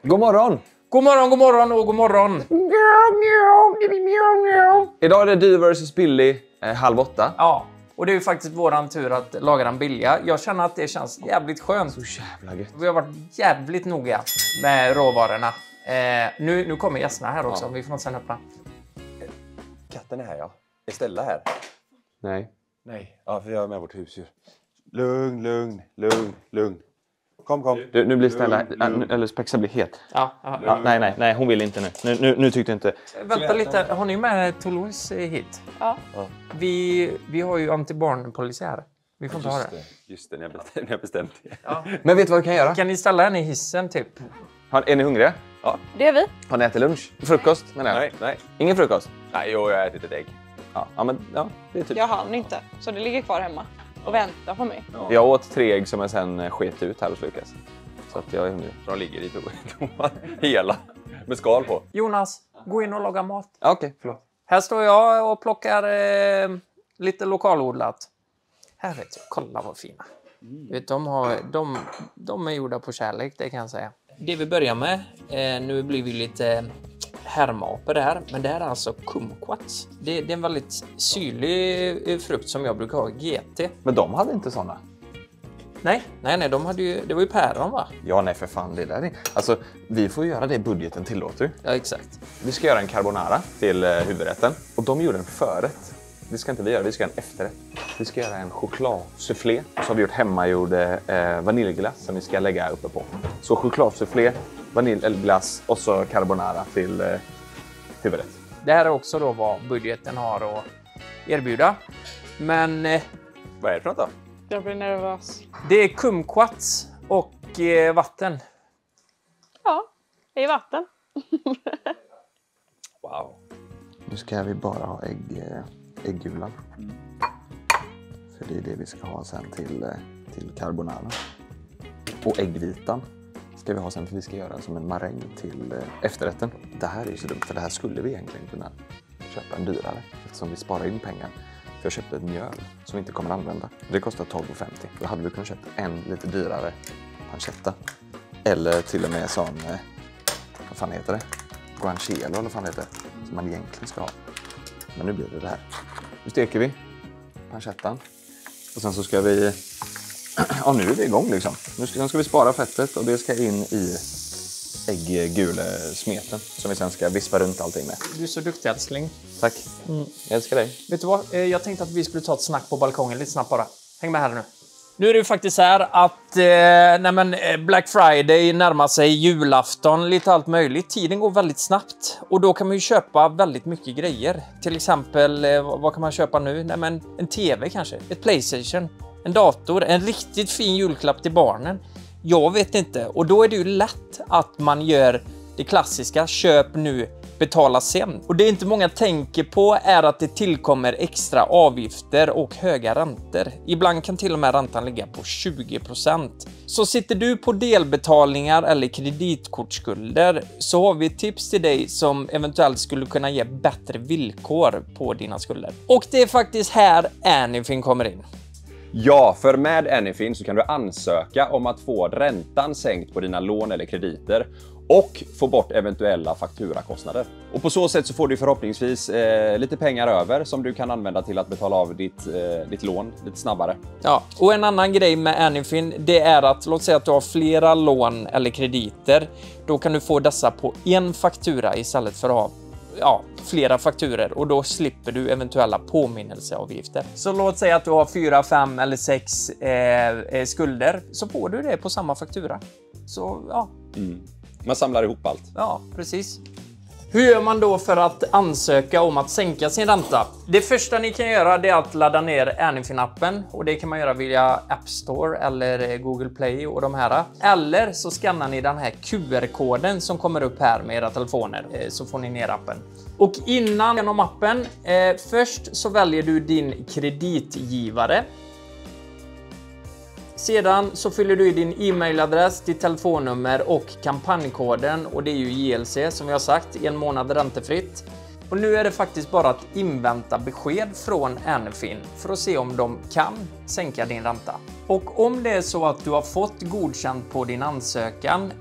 God morgon! God morgon, god morgon och god morgon! Idag är det dyr versus billig, 7:30. Ja, och det är ju faktiskt våran tur att laga den billiga. Jag känner att det känns jävligt skönt. Så jävla gött. Vi har varit jävligt noga med råvarorna. Nu kommer gästerna här också, vi får inte sen öppna. Katten är här, ja. Är Stella här? Nej. Nej. Ja, för jag är med vårt husdjur. Lugn. Kom. Nu blir Stella, eller Spexa blir het. Ja. Nej, hon vill inte nu. Nu tyckte inte. Vänta lite, har ni med Toulouse hit? Ja. Vi har ju antibarnpolicy här. Vi får inte ha det. Just det, ni har bestämt det. Ja. Men vet du vad du kan göra? Kan ni ställa henne i hissen typ? Är ni hungriga? Det är vi. Har ni ätit lunch? Frukost menar jag. Nej. Ingen frukost? Nej, jag har ätit ett ägg. Ja, det är typ. Jag hann inte, så det ligger kvar hemma och väntar på mig. Ja. Jag åt 3 ägg som jag sen sket ut här hos Lukas. Så att jag är hungrig. De ligger i tomma. Hela. Med skal på. Jonas, gå in och laga mat. Okej, förlåt. Här står jag och plockar lite lokalodlat. Här vet du, kolla vad fina. Vet, de är gjorda på kärlek, det kan jag säga. Det vi börjar med, nu blir vi lite härmaper här. Men det här är alltså kumquats. Det är en väldigt syrlig frukt som jag brukar ha i GT. Men de hade inte såna. Nej, de hade ju, det var ju päron va? Ja, nej för fan, det där är... Alltså, vi får göra det budgeten tillåter. Ja, exakt. Vi ska göra en carbonara till huvudrätten. Och de gjorde en förrätt. Det ska inte vi göra, vi ska göra en efterrätt. Vi ska göra en chokladsufflé. Och så har vi gjort hemmagjord vaniljglass som vi ska lägga uppe på. Så chokladsufflé, vaniljglass och så carbonara till huvudrätt. Det här är också då vad budgeten har att erbjuda. Men Vad är det för något då? Jag blir nervös. det är kumquats och vatten. Ja, det är vatten. Wow. Nu ska vi bara ha äggulan. För det är det vi ska ha sen till carbonara. Och äggvitan ska vi ha sen för vi ska göra som en maräng till efterrätten. Det här är ju så dumt för det här skulle vi egentligen kunna köpa en dyrare eftersom vi sparar in pengar. För jag köpte ett mjöl som vi inte kommer att använda. Det kostar 12,50. Då hade vi kunnat köpa en lite dyrare pancetta. Eller till och med sån, vad fan heter det? Guanciale eller vad fan heter det? Som man egentligen ska ha. Men nu blir det här. Nu steker vi pancettan. Och sen så ska vi... Ja, nu är vi igång liksom. Sen ska vi spara fettet och det ska in i ägggulesmeten. Som vi sen ska vispa runt allting med. Du är så duktig älskling. Tack. Jag älskar dig. Vet du vad? Jag tänkte att vi skulle ta ett snack på balkongen lite snabbt bara. Häng med här nu. Nu är det ju faktiskt här att Black Friday närmar sig julafton, lite allt möjligt. Tiden går väldigt snabbt och då kan man ju köpa väldigt mycket grejer. Till exempel, vad kan man köpa nu? En TV kanske, ett PlayStation, en dator, en riktigt fin julklapp till barnen. Jag vet inte. Och då är det ju lätt att man gör det klassiska, köp nu, betala sen. Och det inte många tänker på är att det tillkommer extra avgifter och höga räntor. Ibland kan till och med räntan ligga på 20%. Så sitter du på delbetalningar eller kreditkortsskulder så har vi ett tips till dig som eventuellt skulle kunna ge bättre villkor på dina skulder. Och det är faktiskt här Anyfin kommer in. Ja, för med Anyfin så kan du ansöka om att få räntan sänkt på dina lån eller krediter och få bort eventuella fakturakostnader. Och på så sätt så får du förhoppningsvis lite pengar över som du kan använda till att betala av ditt lån lite snabbare. Ja, och en annan grej med Anyfin det är att låt säga att du har flera lån eller krediter. Då kan du få dessa på en faktura istället för att ha flera fakturer och då slipper du eventuella påminnelseavgifter. Så låt säga att du har 4, 5 eller 6 skulder så får du det på samma faktura. Så ja. Man samlar ihop allt. Ja, precis. Hur gör man då för att ansöka om att sänka sin ränta? Det första ni kan göra det är att ladda ner Anyfin-appen och det kan man göra via App Store eller Google Play och de här. Eller så skannar ni den här QR-koden som kommer upp här med era telefoner så får ni ner appen. Och innan genom appen, först så väljer du din kreditgivare. Sedan så fyller du i din e-mailadress, ditt telefonnummer och kampanjkoden och det är ju JLC som vi har sagt, 1 månad räntefritt. Och nu är det faktiskt bara att invänta besked från Anyfin för att se om de kan sänka din ränta. Och om det är så att du har fått godkänt på din ansökan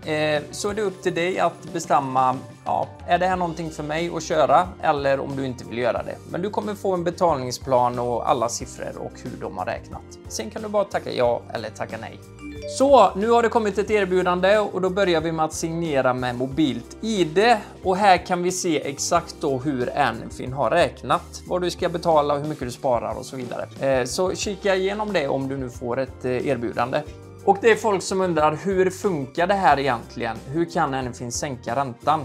så är det upp till dig att bestämma, ja, är det här någonting för mig att köra eller om du inte vill göra det. Men du kommer få en betalningsplan och alla siffror och hur de har räknat. Sen kan du bara tacka ja eller tacka nej. Så, nu har det kommit ett erbjudande och då börjar vi med att signera med mobilt ID. Och här kan vi se exakt då hur Anyfin har räknat. Vad du ska betala, hur mycket du sparar och så vidare. Så kika igenom det om du nu får ett erbjudande. Och det är folk som undrar, hur funkar det här egentligen? Hur kan Anyfin sänka räntan?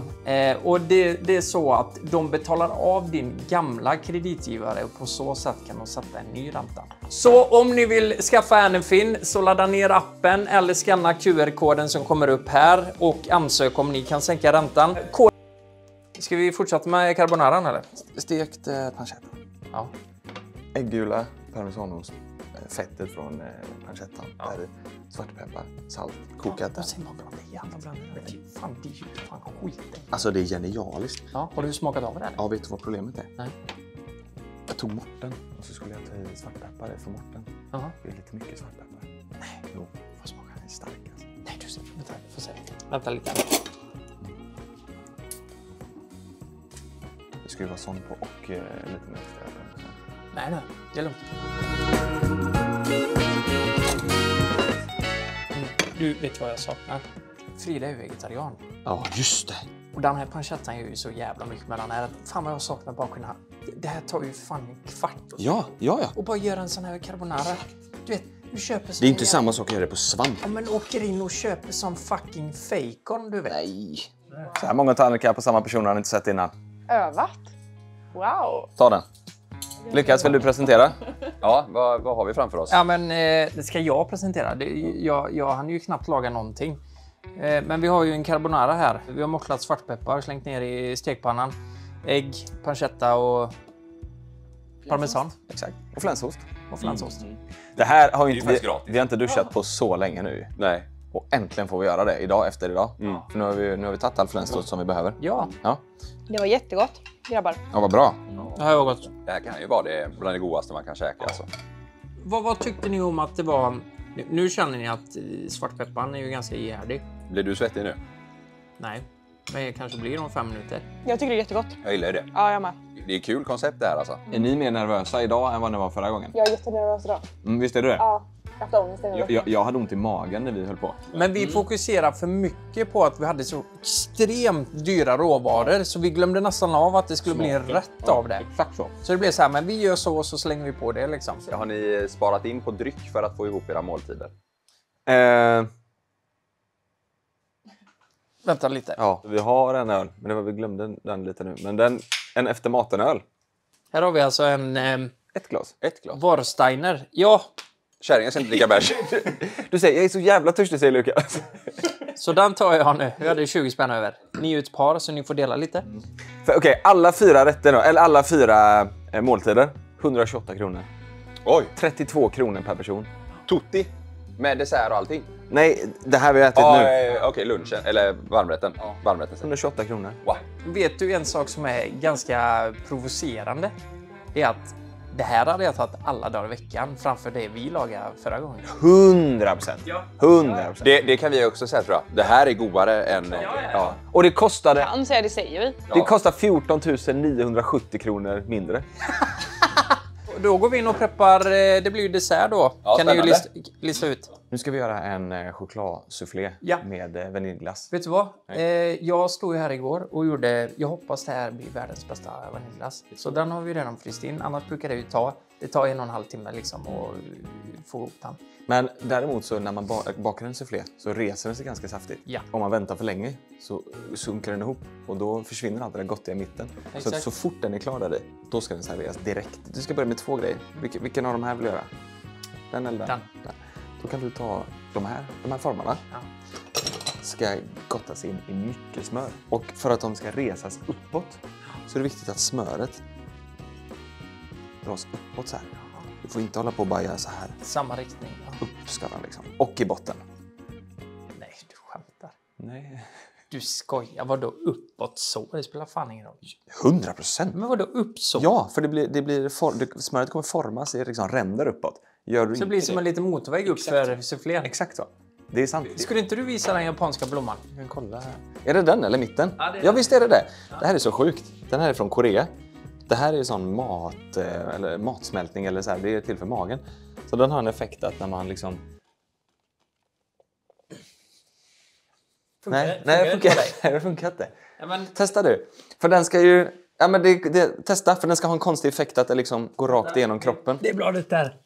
Och det är så att de betalar av din gamla kreditgivare och på så sätt kan de sätta en ny ränta. Så om ni vill skaffa Anyfin så ladda ner appen eller scanna QR-koden som kommer upp här och ansök om ni kan sänka räntan. Ska vi fortsätta med carbonaran eller? Stekt pancetta. Ja. Äggula, parmesanost, fettet från pancettan. Ja. Där svartpeppar, salt, kokat. Och sen makar de det jävla blandat. Fan, det är ju fan skit. Alltså det är genialiskt. Ja, har du smakat av det här? Ja, vet du vad problemet är? Nej. Jag tog morten och så skulle jag ta i svartpeppar från morten. Jaha. Det är lite mycket svartpeppar. Nej, jo, vad smakar den stark alltså. Nej, du ser. Vänta, får se. Vänta lite. Det ska ju vara sån på och lite mer extra. Nej, det är lugnt. Du vet vad jag saknar? Frida är ju vegetarian. Ja, just det. Och den här pancettan är ju så jävla mycket med den här. Fan vad jag saknar bara kunna... Det här tar ju fan en kvart. Ja. Och bara göra en sån här carbonara. Du vet, du köper sån Det är inte här... samma sak att göra det på svamp. Ja, men åker in och köper sån fucking bacon, du vet. Nej. Så här många tallrikar på samma person har inte sett innan. Övat. Wow. Ta den. Lyckas, vill du presentera? Ja, vad har vi framför oss? Ja, men det ska jag presentera. Jag hann ju knappt laga någonting. Men vi har ju en carbonara här. Vi har mocklat svartpeppar, slängt ner i stekpannan. Ägg, pancetta och parmesan. Exakt. Och flänsost. Och flansost. Det här har ju Det är inte, faktiskt gratis. vi har inte duschat på så länge nu. Nej. Och äntligen får vi göra det idag efter idag. För nu har vi tagit all flänsost som vi behöver. Ja, Ja. Det var jättegott, grabbar. Ja, vad bra. det har jag gått. Det här kan ju vara det bland det godaste man kan käka alltså. Vad tyckte ni om att det var... Nu känner ni att svartpepparn är ju ganska ihärdig. Blir du svettig nu? Nej, men det kanske blir om 5 minuter. Jag tycker det är jättegott. Jag gillar det. Ja, jag med. Det är kul koncept det här alltså. Är ni mer nervösa idag än vad ni var förra gången? Jag är jättenervös idag. Visst är du det? Ja, jag har haft ångest hela veckan. Jag hade ont i magen när vi höll på. Men vi fokuserar för mycket på att vi hade så extremt dyra råvaror så vi glömde nästan av att det skulle bli en rätt av det. Exakt så. Så det blev så här, men vi gör så slänger vi på det liksom. Har ni sparat in på dryck för att få ihop era måltider? Vänta lite. Ja, vi har en öl, men det var vi glömde den lite nu. Men en efter maten-öl. Här har vi alltså en Ett glas. Ett glas. Warsteiner. Ja, Kärringen ska inte dricka bärs. Du säger, jag är så jävla törstig, säger Lukas. så den tar jag nu. Vi hade 20 spänn över. Ni är ett par så ni får dela lite. Okej, alla 4 rätter då, eller alla 4 måltider. 128 kronor. Oj, 32 kronor per person. tutti. Med dessert och allting. Nej, det här vi har ätit nu. Okej, lunchen. Eller varmrätten. Varmrätten sen. 128 kronor. Wow. Vet du en sak som är ganska provocerande? Det är att det här hade jag tagit alla dagar i veckan framför det vi lagade förra gången. 100%. 100%. Det kan vi också säga tror jag. Det här är godare än... Ja. Och det kostade... Han säger det säger vi. Det kostar 14 970 kronor mindre. Då går vi in och preppar, det blir ju dessert då. Ja, kan ni ju spännande. lista ut. Nu ska vi göra en chokladsufflé med vaniljglass. Vet du vad? Jag stod ju här igår och gjorde, jag hoppas det här blir världens bästa vaniljglass. Så den har vi redan fryst in, annars brukar det ju det tar 1,5 timme liksom att få ihop den. Men däremot så när man bakar en soufflé så reser den sig ganska saftigt. Ja. Om man väntar för länge så sunkar den ihop och då försvinner allt det där gottiga i mitten. Exakt. Så fort den är klar där i, då ska den serveras direkt. Du ska börja med 2 grejer. Vilken av de här vill du göra? Den eller den? Den. Då kan du ta de här formarna. Ja. Ska gottas in i mycket smör. Och för att de ska resas uppåt så är det viktigt att smöret dras uppåt så här. Du får inte hålla på och baja så här. Samma riktning. Ja. Upp ska den liksom. Och i botten. Nej, du skämtar. Nej. Du skojar, vadå uppåt så? Det spelar fan ingen roll. 100%. Men vadå upp så? Ja, för smöret kommer formas i liksom ränder uppåt. Gör du Så det blir som en liten motorväg upp för sufflén. Exakt så. Det är sant. Skulle inte du visa den japanska blomman? Jag kan kolla här. Är det den eller mitten? Ja, det är Ja, visst är det det. Det här är så sjukt. Den här är från Korea. Det här är sån eller matsmältning eller så här. Det är till för magen. Så den har en effekt att när man liksom... Nej, det funkar inte. Ja, men... Testa du. För den ska ju... Ja, men testa, för den ska ha en konstig effekt att det liksom går rakt igenom kroppen. Det är bladet där.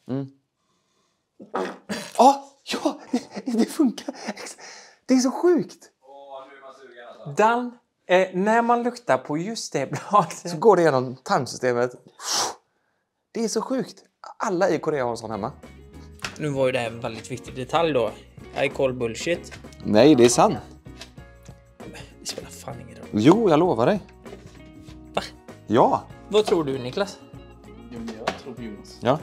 Ja, det funkar. Det är så sjukt. Den, när man luktar på just det bladet. Så går det genom tarmsystemet. Det är så sjukt. Alla i Korea har en sån hemma. Nu var ju det här en väldigt viktig detalj då. I call bullshit. Nej, det är sant. Det spelar fan ingen roll. Jo, jag lovar dig. Va? Ja. Vad tror du, Niklas? Jag tror på Jonas. Ja.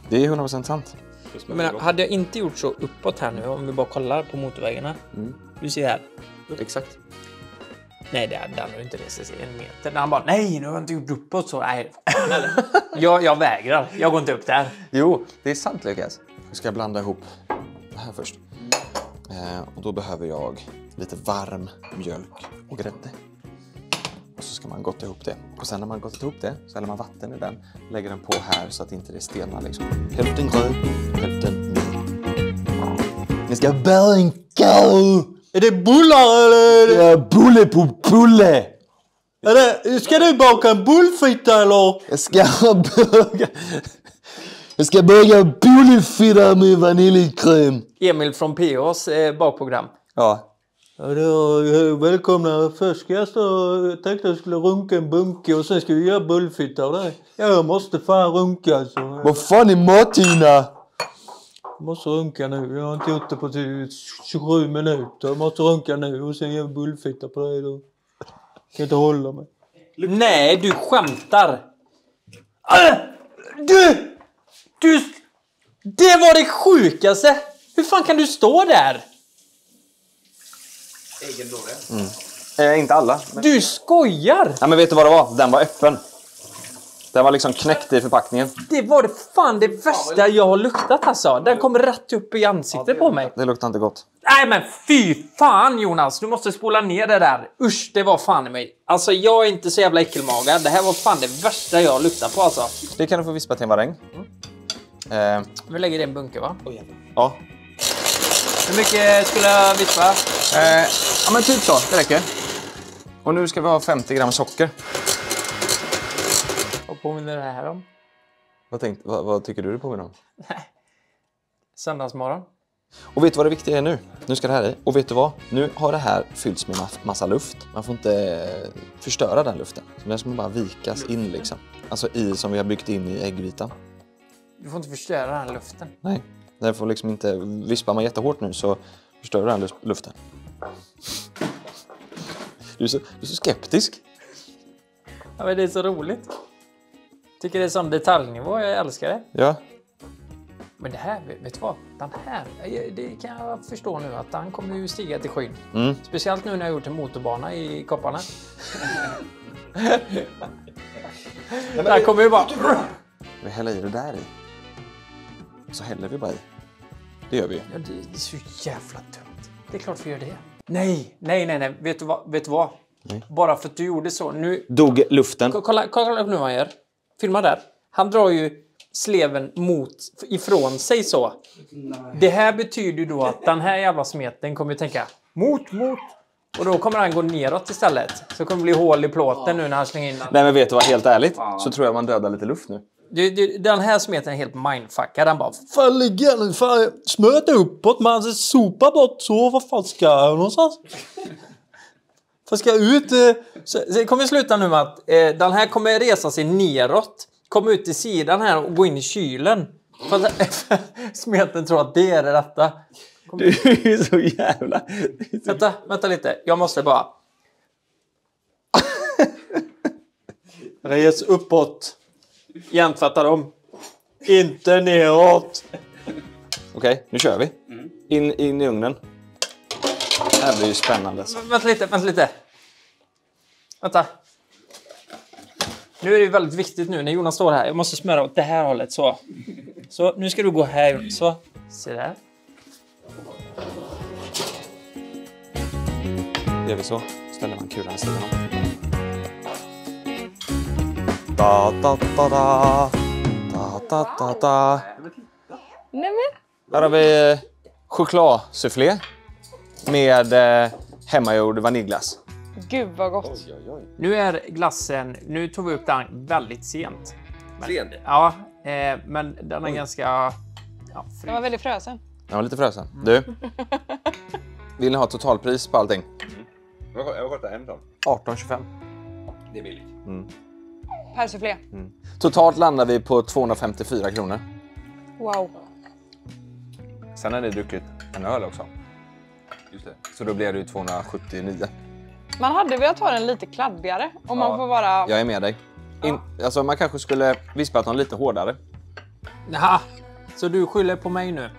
Det är 100% sant. Men hade jag inte gjort så uppåt här nu, om vi bara kollar på motorvägarna. Du ser här. Exakt. Nej, det hade han inte rest sig en meter. När han bara, nej, nu har jag inte gjort uppåt så. Nej. jag vägrar. Jag går inte upp där. Jo, det är sant, Lukas. Nu ska jag blanda ihop det här först. Och då behöver jag lite varm mjölk och grädde. Och så ska man gotta ihop det. Och sen när man gottat ihop det så häller man vatten i den. Lägger den på här så att inte det stelnar liksom. Hälften gröt, hälften mjölk. Ni ska bänka! Är det bullar eller? Ja, bulle på bulle! Ska du baka en bullfitta eller? Jag ska baka bullfitta med vaniljkräm. Emil från PHs bakprogram. Ja. Ja, välkomna. Först ska jag tänkte jag skulle runka en bunke och sen ska vi göra bullfitta av det. Jag måste fan runka alltså. Vad fan är Martina? Jag måste runka nu. Jag har inte gjort det på 27 minuter. Jag måste runka nu och sen göra bullfitta på det då. Kan inte hålla mig. Nej, du skämtar. Det var det sjukaste. Hur fan kan du stå där? Inte alla. Men... Du skojar. Ja, men vet du vad det var? Den var öppen. Den var liksom knäckt i förpackningen. Det var det fan det värsta jag har luktat alltså. Den kom rätt upp i ansiktet på mig. Det luktar inte gott. Nej men fy fan Jonas. Du måste spola ner det där. Usch, det var fan i mig. Alltså jag är inte så jävla äckelmagad. Det här var fan det värsta jag har luktat på alltså. Det kan du få vispa till en maräng. Vi lägger det i en bunke va? Ja. Hur mycket skulle jag vispa? Ja men typ så, det räcker. Och nu ska vi ha 50 gram socker. Vad påminner det här om? Vad tycker du det påminner om? Söndagsmorgon. Och vet du vad det viktiga är nu? Nu ska det här i. Och vet du vad? Nu har det här fyllts med massa luft. Man får inte förstöra den luften. Så den ska bara vikas in liksom. Alltså som vi har byggt in i äggvitan. Du får inte förstöra den luften. Nej, den får liksom inte... Vispar man jättehårt nu så förstör den luften. Du är så skeptisk. Ja men det är så roligt. Tycker det är sån detaljnivå, jag älskar det. Ja. Men det här, vet du vad? Den här, det kan jag förstå nu att den kommer ju stiga till skyn. Speciellt nu när jag har gjort en motorbana i Kopparna. Där kommer ju bara... Vi häller i det där i. Så häller vi bara i. Det gör vi. Ja, det är så jävla dumt. Det är klart vi gör det. Nej. Vet du vad? Nej. Bara för att du gjorde så. Nu... Dog luften. Kolla upp nu vad han gör. Filma där. Han drar ju sleven ifrån sig så. Nej. Det här betyder ju då att den här jävla smeten kommer att tänka mot. Och då kommer han gå neråt istället. Så kommer det bli hål i plåten nu när han slänger in den. Nej men vet du vad, helt ärligt så tror jag man dödar lite luft nu. Den här smeten är helt mindfuckad. Den bara... Fan ligga nu, fan smöta uppåt, man sopa bort så, vad fan ska jag någonstans? Vad ska jag ut? Så kommer sluta nu med att den här kommer resa sig neråt. Komma ut till sidan här och gå in i kylen. För att smeten tror att det är det rätta. Du är så jävla... Vänta lite. Jag måste bara... Res uppåt. Jämfötta dem. Inte neråt. Okej, nu kör vi. In i ugnen. här blir ju spännande. Vänta lite. Vänta. Nu är det ju väldigt viktigt nu när Jonas står här. Jag måste smöra åt det här hållet. Så nu ska du gå här. Så. Se där. Gör vi så. Ställer man kulan i sidan om. Da, da, da, da. Da, da, da, da. Nej men. Här har vi chokladsufflé med hemmagjord vaniljglass. Gud vad gott. Nu är glassen... Nu tog vi upp den väldigt sent. Sent? Ja, men den är ganska... Ja, Den var väldigt frösen. Jag var lite frösen. Du, vill ni ha totalpris på allting? Jag kostar en sån. 18,25. Det är billigt. Per soufflé. Totalt landar vi på 254 kronor. Wow. Sen har ni druckit en öl också. Just det. Så då blir det ju 279. Man hade velat ha den lite kladdigare. Om man får vara... Jag är med dig. Alltså man kanske skulle vispa den lite hårdare. Jaha, så du skyller på mig nu?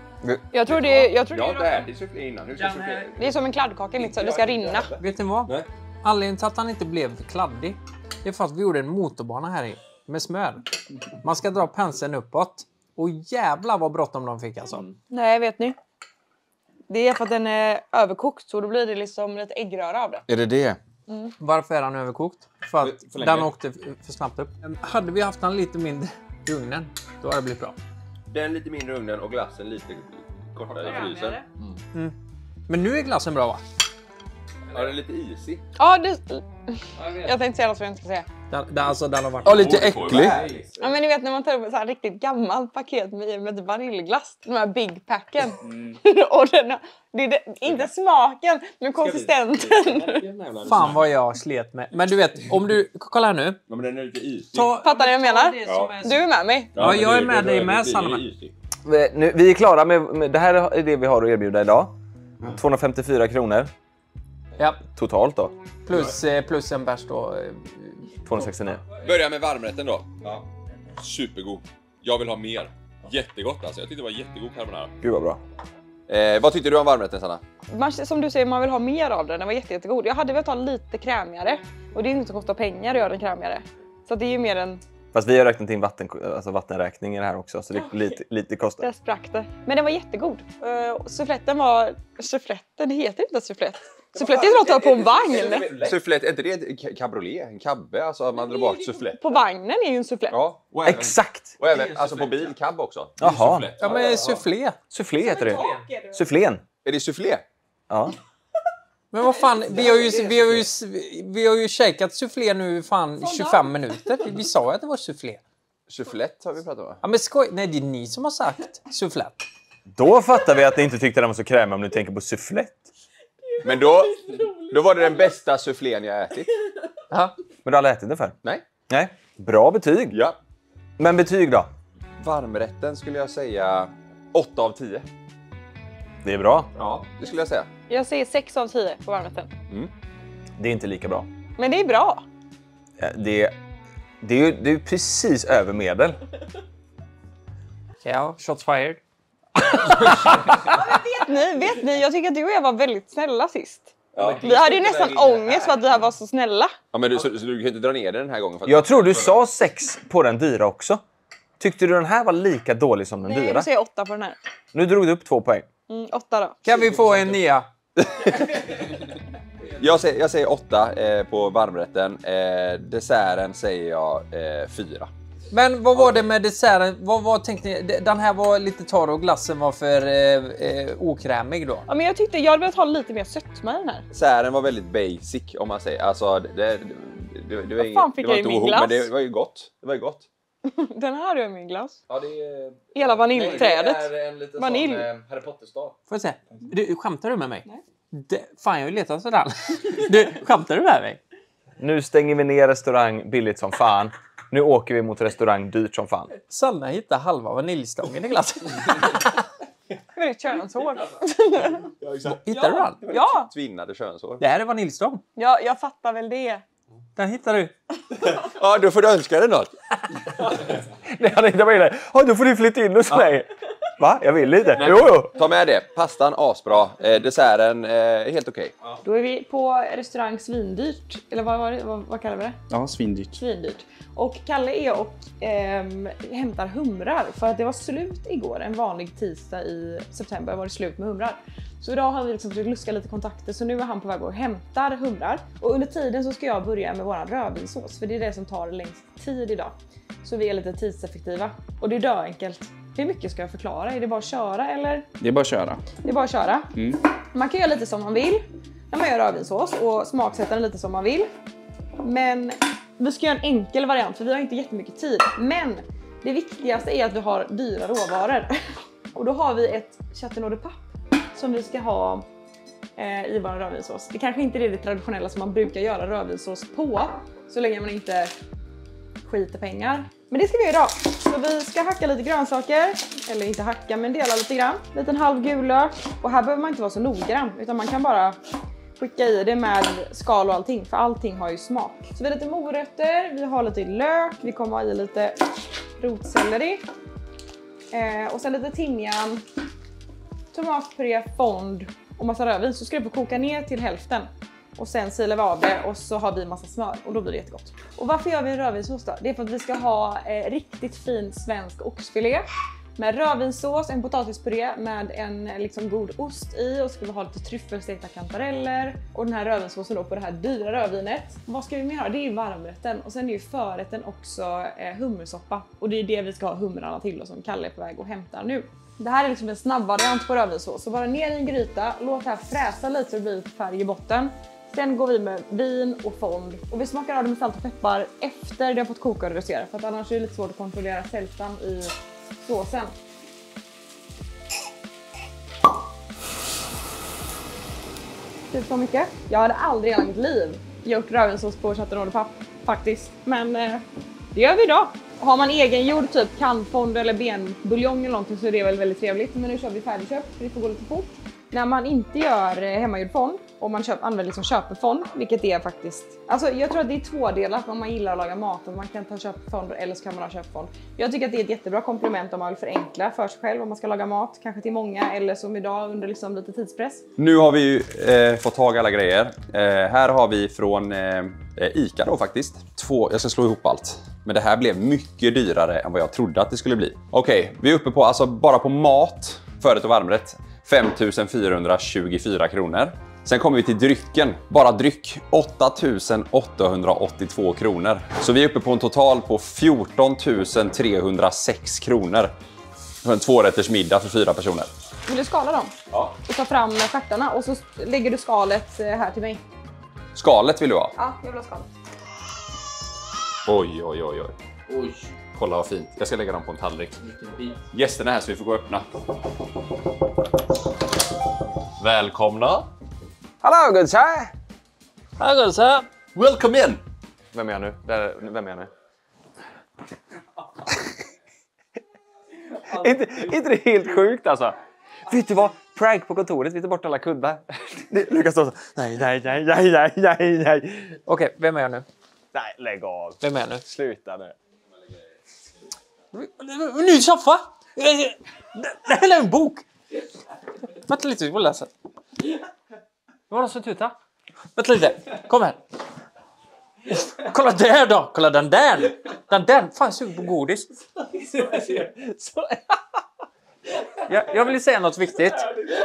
Jag tror det Jag har inte ätit soufflé innan. Hur ska soufflé? det är som en kladdkaka liksom. Det ska rinna. Vet ni vad? Nej. Anledningen till att han inte blev kladdig, det är för att vi gjorde en motorbana här i. Med smör. Man ska dra penseln uppåt. Och jävlar vad bråttom de fick alltså. Nej, vet ni? Det är för att den är överkokt. Så då blir det liksom lite äggröra av det. Är det det? Varför är den överkokt? För att För länge. den åkte för snabbt upp. Hade vi haft den lite mindre i ugnen, då hade det blivit bra. Den lite mindre ugnen och glassen lite kortare i frysen. Men nu är glassen bra va? Ja, den är lite isig. Ja, jag tänkte säga något som jag inte ska säga. Den har varit... Ja, lite äcklig. Ja, men ni vet när man tar upp ett så här riktigt gammalt paket med vaniljglass. De här big packen. Och det är inte smaken, men konsistensen. Fan vad jag slet med. Men du vet, om du... Kolla här nu. Ja, men den är lite isig. Fattar ni vad jag menar? Ja. Du är med mig. Ja, jag är med dig med, Salma. Vi är klara med det här är det vi har att erbjuda idag. 254 kronor Ja, totalt då. plus en bärs då. 269. Börja med varmrätten då. Ja. Supergod. Jag vill ha mer. Jättegott alltså. Jag tyckte det var jättegod carbonara. Gud vad bra. Vad tyckte du om varmrätten, Sanna? Som du säger, man vill ha mer av den. Den var jättegod. Jag hade velat ha lite krämigare. Och det är inte så kostar pengar att göra den krämigare. Så det är ju mer en... Fast vi har räknat in vattenräkningar här också. Så det är lite kostar. Där sprack det. Men den var jättegod. Suffletten var... Suffletten, det heter inte sufflett. Sufflett är som att ta på en vagn. Sufflett, är inte det ett cabriolet? En cabbe? Alltså man drar bak sufflett. På vagnen är ju en sufflett. Ja, och även, Exakt! och även alltså på bil, cab också. Jaha. Sufflett. Ja, men soufflé. Soufflé heter det. Soufflén. Är det soufflé? Ja. Men vad fan, vi har ju käkat soufflé nu fan 25 minuter. Vi sa att det var soufflé. Soufflett har vi pratat om. Ja, men skoj. Nej, det är ni som har sagt soufflett. Då fattar vi att ni inte tyckte den var så krämig om ni tänker på soufflett. Men då var det den bästa soufflén jag ätit. Ja. Men du har aldrig ätit den för? Nej. Nej. Bra betyg. Ja. Men betyg då? Varmrätten skulle jag säga 8 av 10. Det är bra. Ja, det skulle jag säga. Jag säger 6 av 10 på varmrätten. Det är inte lika bra. Men det är bra. Det är ju precis över medel. Ja, shots fired. Vet ni, jag tycker att du och jag var väldigt snälla sist. Vi hade ju nästan ångest för att vi här var så snälla. Ja, men så du kan inte dra ner den här gången. För att... Jag tror du sa 6 på den dyra också. Tyckte du den här var lika dålig som den Nej, dyra? du säger 8 på den här. Nu drog du upp 2 poäng. 8 då. Kan vi få en nia? Jag säger 8 på varmrätten. Desserten säger jag 4. Men vad var det med desserten? Vad tänkte ni? Den här var lite torr och glassen var för okrämig då. Ja, men jag tyckte jag hade velat ha lite mer sötma i den här. Desserten var väldigt basic om man säger. Alltså det var inget, fan fick jag i min glass? men det var ju gott. Det var ju gott. Den här är min glass. Ja, det är... Hela vaniljträdet. Det är en liten Vanilj. sån Harry Potter-stav. Får jag se? Du, skämtar du med mig? Nej. Fan, jag har ju letat sådär. Du, skämtar du med mig? Nu stänger vi ner restaurang billigt som fan. Nu åker vi mot restaurang dyrt som fan. Sanna hittade halva vaniljstången i glassen. Det är ett könshår. Hittar du den? Ja, Tvinnade könshår. Det här är vaniljstång. jag fattar väl det. Den hittar du. Ja, då får du önska dig något. Nej, han inte var inne. Ja, då får du flytta in hos mig. Va? Jag vill inte. Jo. Ta med det. Pastan asbra. Desserten helt okej. Då är vi på restaurang Svindyrt. Eller vad kallar vi det? Ja, svindyrt. Svindyrt. Och Kalle är och hämtar humrar. För att det var slut igår. En vanlig tisdag i september var det slut med humrar. Så idag har vi liksom försökt luska lite kontakter. Så nu är han på väg och hämtar humrar. Och under tiden så ska jag börja med våran rödvinssås. För det är det som tar längst tid idag. Så vi är lite tidseffektiva. Och det är döenkelt. Hur mycket ska jag förklara? Är det bara att köra eller? Det är bara att köra. Det är bara att köra. Man kan göra lite som man vill när man gör rödvinssås och smaksätta den lite som man vill. Men vi ska göra en enkel variant för vi har inte jättemycket tid. Men det viktigaste är att vi har dyra råvaror. Och då har vi ett château de pape som vi ska ha i vår rödvinssås. Det kanske inte är det traditionella som man brukar göra rödvinssås på. Så länge man inte skiter pengar. Men det ska vi göra idag. Så vi ska hacka lite grönsaker. Eller inte hacka men dela lite grann. Liten halv gul lök. Och här behöver man inte vara så noggrann. Utan man kan bara skicka i det med skal och allting. För allting har ju smak. Så vi har lite morötter. Vi har lite lök. Vi kommer ha i lite rotselleri. Och sen lite timjan. Tomatpuré, fond och massa rödvin. Så ska det få koka ner till hälften. Och sen silar vi av det och så har vi massa smör och då blir det jättegott. Och varför gör vi en rödvinssås då? Det är för att vi ska ha riktigt fin svensk oxfilé. Med rödvinssås, en potatispuré med en liksom god ost i. Och så ska vi ha lite tryffelstekta kantareller. Och den här rödvinssåsen då på det här dyra rödvinet. Vad ska vi mer ha? Det är ju varmrätten. Och sen är ju förrätten också hummersoppa. Och det är det vi ska ha humrarna till och som Kalle är på väg och hämtar nu. Det här är liksom en snabb variant på rödvinssås. Så bara ner i en gryta, låt det här fräsa lite så det blir lite färg i botten. Sen går vi med vin och fond. Och vi smakar av det med salt och peppar efter det har fått koka och reducera. För att annars är det lite svårt att kontrollera sältan i såsen. Typ så mycket. Jag hade aldrig i hela mitt liv gjort rödvinssås på château de pape faktiskt. Men det gör vi idag. Har man egengjord typ kannfond eller benbuljong eller någonting så är det väl väldigt trevligt. Men nu kör vi färdigköpt för det får gå lite fort. När man inte gör hemmagjord fond och man använder liksom köpefond, vilket är faktiskt... Alltså jag tror att det är två delar om man gillar att laga mat och man kan ta köpefond eller så kan man ha köpefond. Jag tycker att det är ett jättebra komplement om man vill förenkla för sig själv om man ska laga mat, kanske till många eller som idag under liksom lite tidspress. Nu har vi ju fått tag i alla grejer. Här har vi från Ica då faktiskt. Jag ska slå ihop allt. Men det här blev mycket dyrare än vad jag trodde att det skulle bli. Okej, vi är uppe på, alltså bara på mat, förrätt och varmrätt, 5 424 kronor. Sen kommer vi till drycken. Bara dryck 8 882 kronor. Så vi är uppe på en total på 14 306 kronor. För en tvårätters middag för 4 personer. Vill du skala dem? Ja. Och ta fram stjärtarna och så lägger du skalet här till mig. Skalet vill du ha? Ja, jag vill ha skalet. Oj, oj, oj, oj. Oj, Kolla vad fint. Jag ska lägga dem på en tallrik. vilken bit. Gästerna här så vi får gå och öppna. Välkomna. Hallå Gudsä! Här går det så här. Welcome in. Vem är jag nu? Vem är jag nu? inte det helt sjukt alltså? Vet du vad? Prank på kontoret, vi tar bort alla kuddar. Lukas står så. Nej. Okej, vem är jag nu? Nej, lägg av. Vem är jag nu? Sluta nu. Ny soffa! Det här är en bok! Vänta lite, vi får läsa. Det var någon som tutade. Vänta lite, kom här. Kolla där då! Kolla den där! Den där! Fan, suger på godis. Jag vill säga något viktigt.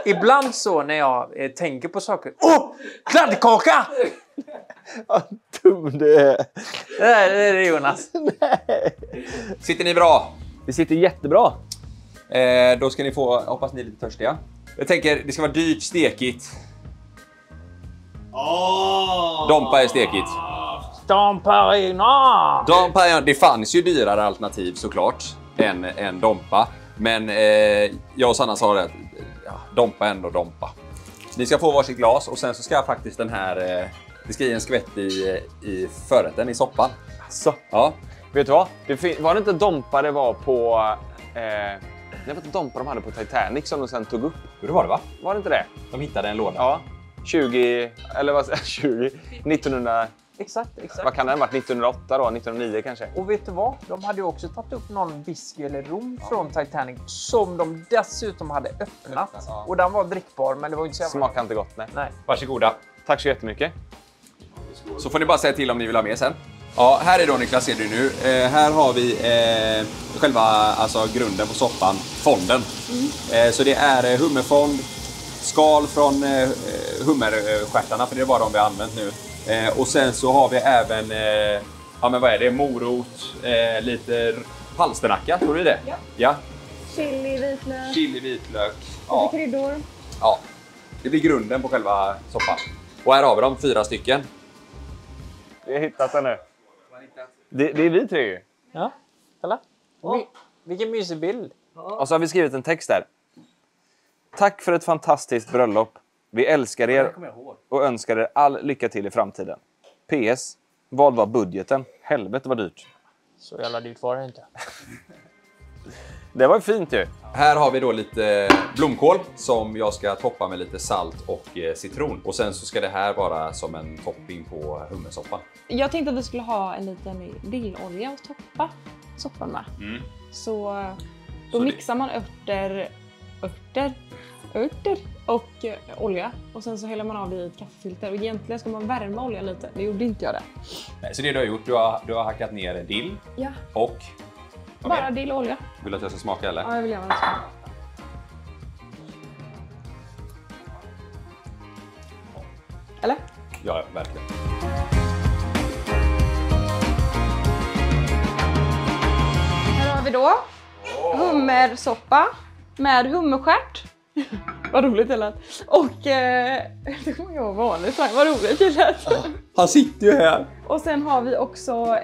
Ibland så när jag tänker på saker. Kladdkaka! Vad dum du är. Det är Jonas. Sitter ni bra? Vi sitter jättebra. Då ska ni få, hoppas ni är lite törstiga. Jag tänker, det ska vara dyrt, stekigt. Dompa är stekigt. Dompa, det fanns ju dyrare alternativ såklart än dompa. Men jag och Sanna sa det att dompa ändå dompa. Ni ska få varsitt glas och sen så ska faktiskt den här... det ska i en skvätt i förrätten, i soppan. Så. Ja. Vet du vad? Var det inte dompa det var på... det var inte dompa de hade på Titanic som de sen tog upp. Det var det va? Var det inte det? De hittade en låda. Ja. 1900... Exakt. Vad kan det ha varit? 1908 då? 1909 kanske? Och vet du vad? De hade ju också tagit upp någon whisky eller rom från Titanic som de dessutom hade öppnat. Och den var drickbar, men det var inte så jävla... Smakar inte gott, nej. Varsågoda. Tack så jättemycket. Så får ni bara säga till om ni vill ha mer sen. Ja, här är då Niklas, ser du nu. Här har vi själva grunden på soppan, fonden. Så det är hummerfond, skal från hummerstjärtarna, för det är bara de vi har använt nu. Och sen så har vi även, men vad är det? Morot, lite palsternacka, tror du det? Ja. Chili, vitlök. Ja. Lite kryddor. Ja, det blir grunden på själva soppan. Och här har vi de 4 stycken. Vi har hittat den nu. Det är vi 3 ju. Ja, eller? Vilken mysig bild. Och så har vi skrivit en text där. Tack för ett fantastiskt bröllop. Vi älskar er och önskar er all lycka till i framtiden. PS. Vad var budgeten? Helvete vad dyrt. Så jävla dyrt var det inte. Det var fint ju. Här har vi då lite blomkål som jag ska toppa med lite salt och citron. Och sen så ska det här vara som en topping på hummersoppan. Jag tänkte att vi skulle ha en liten dillolja att toppa soppan med. Så då mixar man örter och olja. Och sen så häller man av det i ett kaffefilter. Och egentligen ska man värma oljan lite. Det gjorde inte jag det. Så det du har gjort, du har hackat ner dill Ja. och... Bara dill och olja. Vill du att jag ska smaka eller? Ja, jag vill gärna det. Eller? Ja, verkligen. Här har vi då hummersoppa med hummerstjärt. Vad roligt det lät. Och det kommer jag vanligt sagt. Vad roligt det lät. Han sitter ju här. Och sen har vi också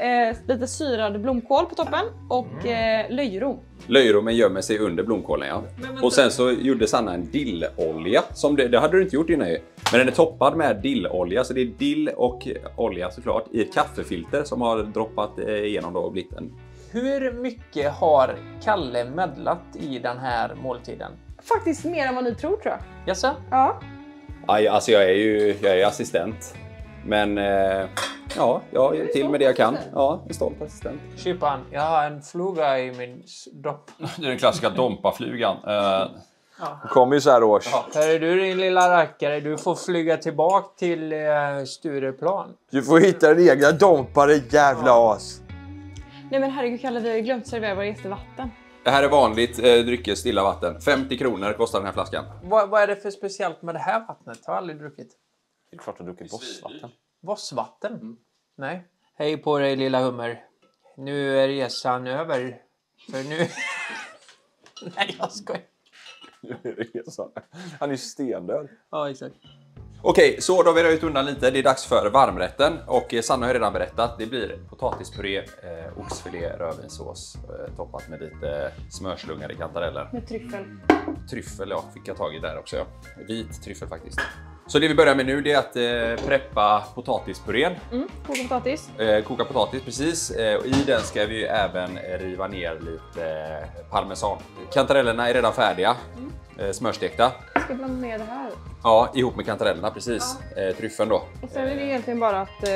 lite syrad blomkål på toppen och löjrom. Löjromen gömmer sig under blomkålen, ja. Och sen så gjorde Sanna en dillolja. Som det hade du inte gjort innan ju. Men den är toppad med dillolja. Så det är dill och olja såklart i ett kaffefilter som har droppat igenom då och blivit en. Hur mycket har Kalle medlat i den här måltiden? Faktiskt mer än vad ni tror, tror jag. Jaså? Ja. Aj, alltså jag är assistent. Men ja, jag är till med det jag kan. Ja, en stolt assistent. Kypan, jag har en fluga i min dopp. Det är den klassiska dompaflugan. Det kommer ju så här års. Här är du din lilla rackare. Du får flyga tillbaka till Stureplan. Du får hitta din egna dompare, jävla as. Nej men herregud Kalle, vi har ju glömt servera våra gäster vatten. Det här är vanligt dryckes stilla vatten. 50 kronor kostar den här flaskan. Vad är det för speciellt med det här vattnet? Jag har aldrig druckit. Det är klart att du druckit bossvatten. Vossvatten? Nej. Hej på dig lilla hummer. Nu är resan över. För nu... Nej, jag skojar. Han är ju stendöd. Ja, exakt. Okej, så då har vi röjt undan lite. Det är dags för varmrätten. Och Sanna har redan berättat. Det blir potatispuré, oxfilé, rödvinssås toppat med lite smörslungade kantareller. Med tryffel. Tryffel, ja, fick jag tag i där också. Ja. Vit tryffel faktiskt. Så det vi börjar med nu det är att preppa potatispurén. Koka potatis. Koka potatis, precis. Och i den ska vi ju även riva ner lite parmesan. Kantarellerna är redan färdiga. Smörstekta. Jag ska blanda ner det här. Ja, ihop med kantarellerna, precis. Tryffeln då. Och sen är det egentligen bara att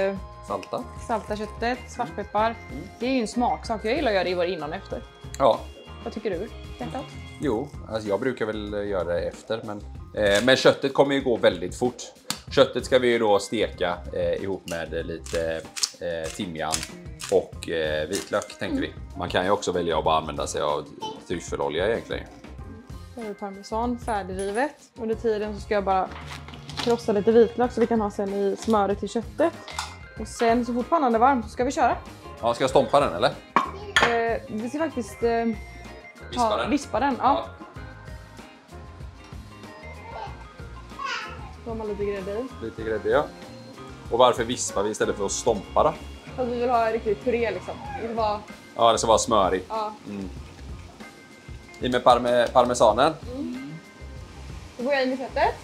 Salta. köttet, svartpeppar. Det är ju en smaksak. Jag gillar att göra det i vår innan och efter. Ja. Vad tycker du? Hjärtat? Jo, alltså jag brukar väl göra det efter. Men köttet kommer ju gå väldigt fort. Köttet ska vi ju då steka ihop med lite timjan och vitlök tänkte vi. Man kan ju också välja att bara använda sig av tryffelolja egentligen. Nu har vi parmesan färdigrivet. Under tiden så ska jag bara krossa lite vitlök så vi kan ha sen i smöret till köttet. Och sen så fort pannan är varm så ska vi köra. Ja, ska jag stompa den eller? Vi ska faktiskt Vispa den. Ja. Då har man lite grädde i. Lite grädde, ja. Och varför vispar vi istället för att stompa då? För att vi vill ha riktigt puré liksom. Det ska vara... Ja, det ska vara smörigt. Ja. I med parmesanen. Då går jag in i köttet.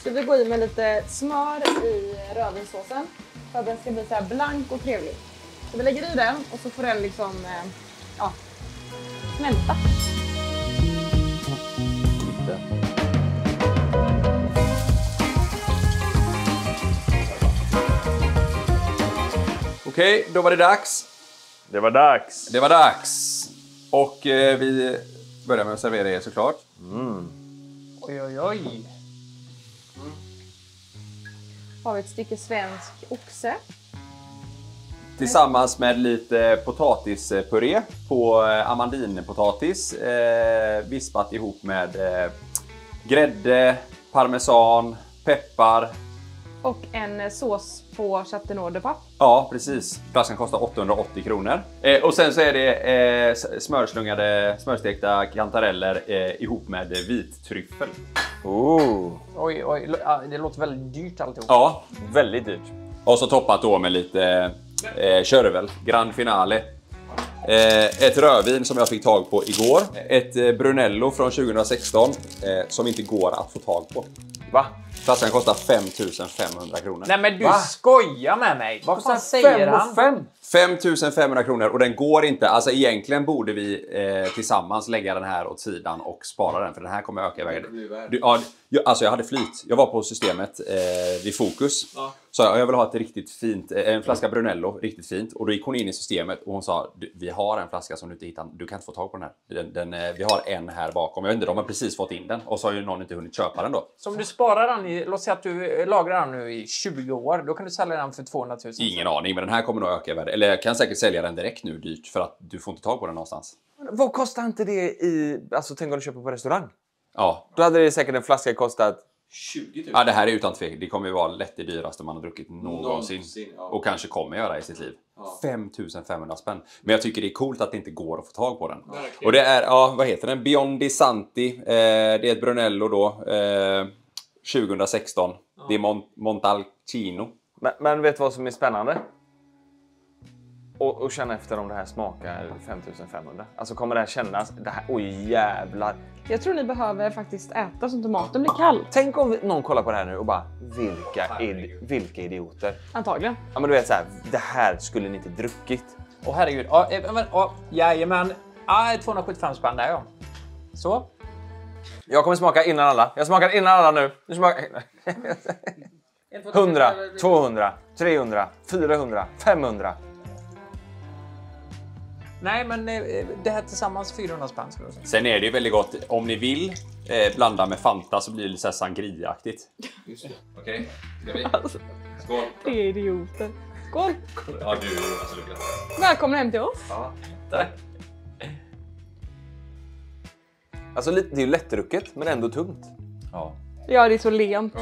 Så vi går i med lite smör i rödvinssåsen för att den ska bli så här blank och trevlig. Så vi lägger i den och så får den liksom smälta. Okej, då var det dags. Det var dags. Det var dags. Och vi börjar med att servera er såklart. Oj, oj, oj. Har vi ett stycke svensk oxe. Tillsammans med lite potatispuré på amandinpotatis. Vispat ihop med grädde, parmesan, peppar. Och en sås på Chateauneuf de Pape. Ja, precis. Flaskan kostar 880 kronor. Och sen så är det smörstekta kantareller ihop med vittryffel. Oj, oj. Det låter väldigt dyrt alltihop. Ja, Väldigt dyrt. och så toppat då med lite körvel. Grand Finale. Ett rödvin som jag fick tag på igår. Ett Brunello från 2016 som inte går att få tag på. Va? Flaskan kostar 5500 kronor. Nej, men du skojar med mig. Vad fan säger han? 5500 kronor och den går inte. Alltså egentligen borde vi tillsammans lägga den här åt sidan och spara den. För den här kommer öka i värde. Alltså jag hade flyt. Jag var på systemet vid Fokus. Så jag vill ha ett riktigt fint, en flaska Brunello, riktigt fint. Och då gick hon in i systemet och hon sa, vi har en flaska som du inte hittar, du kan inte få tag på den här. Vi har en här bakom, jag vet inte, de har precis fått in den. Och så har ju någon inte hunnit köpa den då. Så om du sparar den låt säga att du lagrar den nu i 20 år, då kan du sälja den för 200 000. Ingen aning, men den här kommer nog öka i värde. Eller jag kan säkert sälja den direkt nu dyrt för att du får inte tag på den någonstans. Vad kostar inte det i... Alltså tänk om du köper på restaurang. Ja. Då hade det säkert en flaska kostat... 20 000. Ja, det här är utan tvekan. Det kommer ju vara lätt det dyraste man har druckit någonsin. Ja. Och kanske kommer göra i sitt liv. 5500 spänn. Men jag tycker det är coolt att det inte går att få tag på den. Verkligen. Och det är, ja, vad heter den? Biondi Santi. Det är ett Brunello då. 2016. Det är Montalcino. Men vet du vad som är spännande? Och känna efter om det här smakar 5500. Alltså kommer det här kännas... Det här, oj jävlar. Jag tror ni behöver faktiskt äta så att maten blir kall. Tänk om någon kollar på det här nu och bara... Vilka idioter. Antagligen. Ja men du vet så här, det här skulle ni inte druckit. Åh herregud. Jajamän. 275 spänn där, ja. Så. Jag kommer smaka innan alla. Jag smakar innan alla nu. Nu smakar... 100, 200, 300, 400, 500. Nej, men det här tillsammans 400 spänn skulle jag säga. Sen är det ju väldigt gott. Om ni vill blanda med Fanta så blir det lite så här sangria-aktigt. Just det. Okej, ska vi? Skål. 3 idioter. Skål! Ja, du alltså lycka. Välkommen hem till oss. Tack. Alltså det är ju lättdrucket men ändå tungt. Ja. Ja, det är så lent.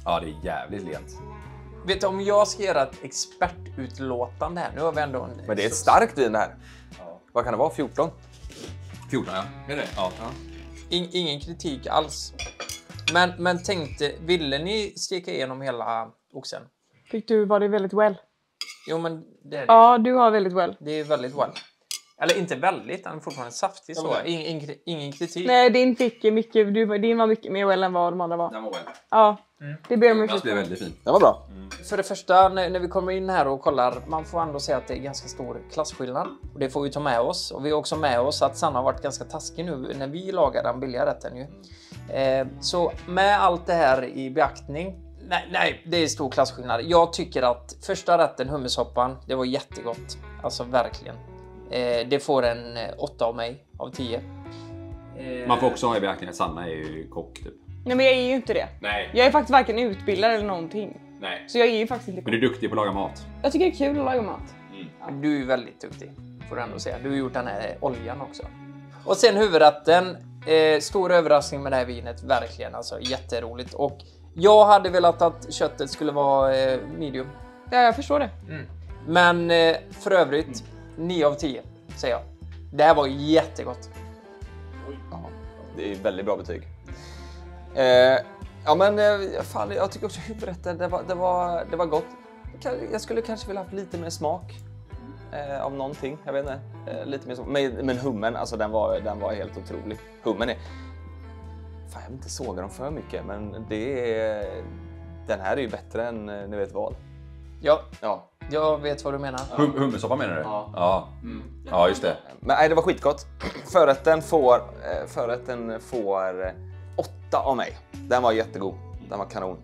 Ja, det är jävligt lent. Vet du, om jag ska göra ett expertutlåtande här. Nu har vi ändå en... Men det är ett starkt vin det här. Vad kan det vara? 14? 14, ja. Är det? Ja. Ingen kritik alls. Men tänkte, ville ni steka igenom hela oxen? Fick du var det väldigt well? Jo, men det är det. Ja, du har väldigt well. Det är väldigt well. Eller inte väldigt, den är fortfarande saftig så. Ingen kritik. Nej, din fick mycket, din var mycket mer well än vad de andra var. Den var väl. Ja, det ber mig Den blev väldigt fin. Den var bra. För det första, när vi kommer in här och kollar, man får ändå säga att det är ganska stor klasskillnad. Och det får vi ta med oss. Och vi har också med oss att Sanna har varit ganska taskig nu när vi lagar den billiga rätten ju. Så med allt det här i beaktning, nej, det är stor klasskillnad. Jag tycker att första rätten, hummeshoppan, det var jättegott. Alltså verkligen. Det får en 8 av mig, av 10. Man får också ha i beaktning att Sanna är ju kock typ. Nej, men jag är ju inte det. Nej. Jag är faktiskt varken utbildad eller någonting. Nej. Så jag är ju faktiskt inte Men du är duktig på att laga mat. Jag tycker det är kul att laga mat. Du är ju väldigt duktig, får du ändå säga. Du har gjort den här oljan också. Och sen huvudrätten, stor överraskning med det här vinet, verkligen. Alltså jätteroligt. Och jag hade velat att köttet skulle vara medium. Ja, jag förstår det. Men för övrigt, 9 av 10 säger jag. Det här var jättegott. Det är väldigt bra betyg. Ja men fan, jag tycker också huvudrätten, det var gott. Jag skulle kanske vilja ha lite mer smak av någonting, jag vet inte. Lite mer smak. Men hummen, alltså den var helt otrolig. Hummen är... Fan, jag vill inte såga dem för mycket, men den här är ju bättre än ni vet vad. Ja, Ja. jag vet vad du menar. Hummersoppa menar du? Ja. Ja, just det. Men nej, det var skitgott. Förrätten får 8 av mig. Den var jättegod. Den var kanon.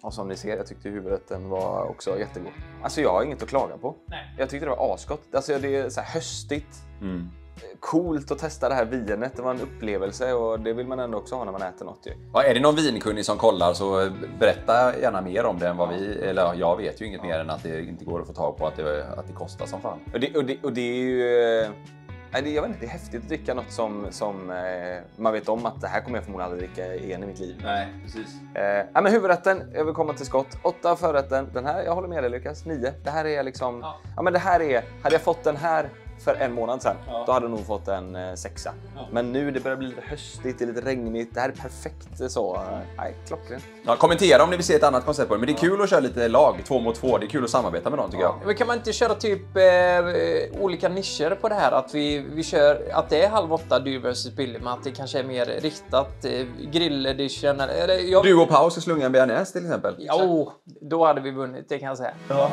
Och som ni ser, jag tyckte huvudrätten var också jättegod. Alltså jag har inget att klaga på. Nej. Jag tyckte det var asgott. Alltså det är så här höstigt. Coolt att testa det här vinet. Det var en upplevelse och det vill man ändå också ha när man äter något ju. Ja, är det någon vinkunnig som kollar så berätta gärna mer om det än vad vi... Eller jag vet ju inget mer än att det inte går att få tag på att det kostar som fan. Och det är ju... Nej, jag vet inte, det är häftigt att dricka något som man vet om att det här kommer jag förmodligen aldrig dricka igen i mitt liv. Nej, precis. Men huvudrätten, jag vill komma till skott. 8 förrätten, den här, jag håller med dig Lukas, 9. Det här är liksom... Ja men det här är... Hade jag fått den här för en månad sedan, då hade jag nog fått en 6. Men nu det börjar bli lite höstigt, det är lite regnigt. Det här är perfekt så. Nej, klockrent. Ja, kommentera om ni vill se ett annat koncept på det. Men det är kul att köra lite lag, 2 mot 2. Det är kul att samarbeta med dem tycker jag. Men kan man inte köra typ olika nischer på det här? Att vi kör att det är 7:30 dyr versus billig, men att det kanske är mer riktat grill edition eller Du och Paus ska slunga en bearnaise till exempel. Ja, då hade vi vunnit, det kan jag säga. Ja.